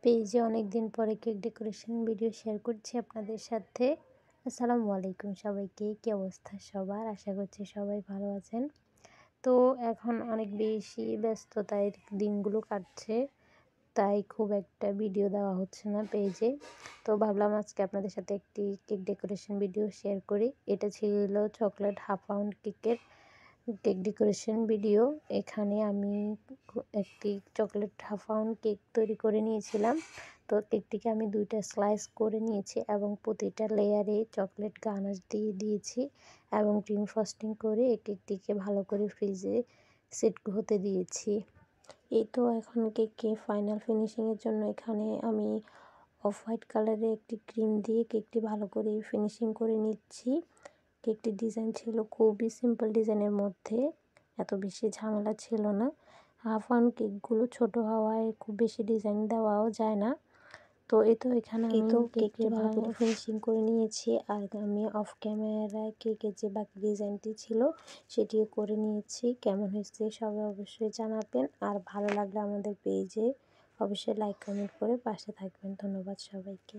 পেজে অনেক দিন পরে কেক ডেকোরেশন ভিডিও শেয়ার করছি আপনাদের সাথে। আসসালামু আলাইকুম সবাইকে, কী অবস্থা সবার? আশা করছি সবাই ভালো আছেন। তো এখন অনেক বেশি ব্যস্ততায় দিনগুলো কাটছে, তাই খুব একটা ভিডিও দেওয়া হচ্ছে না পেজে। তো ভাবলাম আজকে আপনাদের সাথে একটি কেক ডেকোরেশন ভিডিও শেয়ার করি। এটা ছিল চকলেট হাফ পাউন্ড কেকের কেক ডেকোরেশন ভিডিও। এখানে আমি একটি চকলেট হাফ পাউন্ড কেক তৈরি করে নিয়েছিলাম। তো কেকটিকে আমি 2টা স্লাইস করে নিয়েছি এবং প্রতিটা লেয়ারে চকলেট গানাশ দিয়ে দিয়েছি এবং ক্রিম ফ্রস্টিং করে এই কেকটিকে ভালো করে ফ্রিজে সেট হতে দিয়েছি। এই তো এখন কেককে ফাইনাল ফিনিশিংয়ের জন্য এখানে আমি অফ হোয়াইট কালারের একটি ক্রিম দিয়ে কেকটি ভালো করে ফিনিশিং করে নিচ্ছি। কেকটির ডিজাইন ছিল খুবই সিম্পল ডিজাইনের মধ্যে, এত বেশি ঝামেলা ছিল না। হাফ পাউন্ড কেকগুলো ছোট হওয়ায় খুব বেশি ডিজাইন দেওয়াও যায় না। তো এখানে আমি কেকটি ভালো করে ফিনিশিং করে নিয়েছি আর আমি অফ ক্যামেরায় কেকের যে বাকি ডিজাইনটি ছিল সেটিও করে নিয়েছি। কেমন হয়েছে সবাই অবশ্যই জানাবেন, আর ভালো লাগলে আমাদের পেজে অবশ্যই লাইক কমেন্ট করে পাশে থাকবেন। ধন্যবাদ সবাইকে।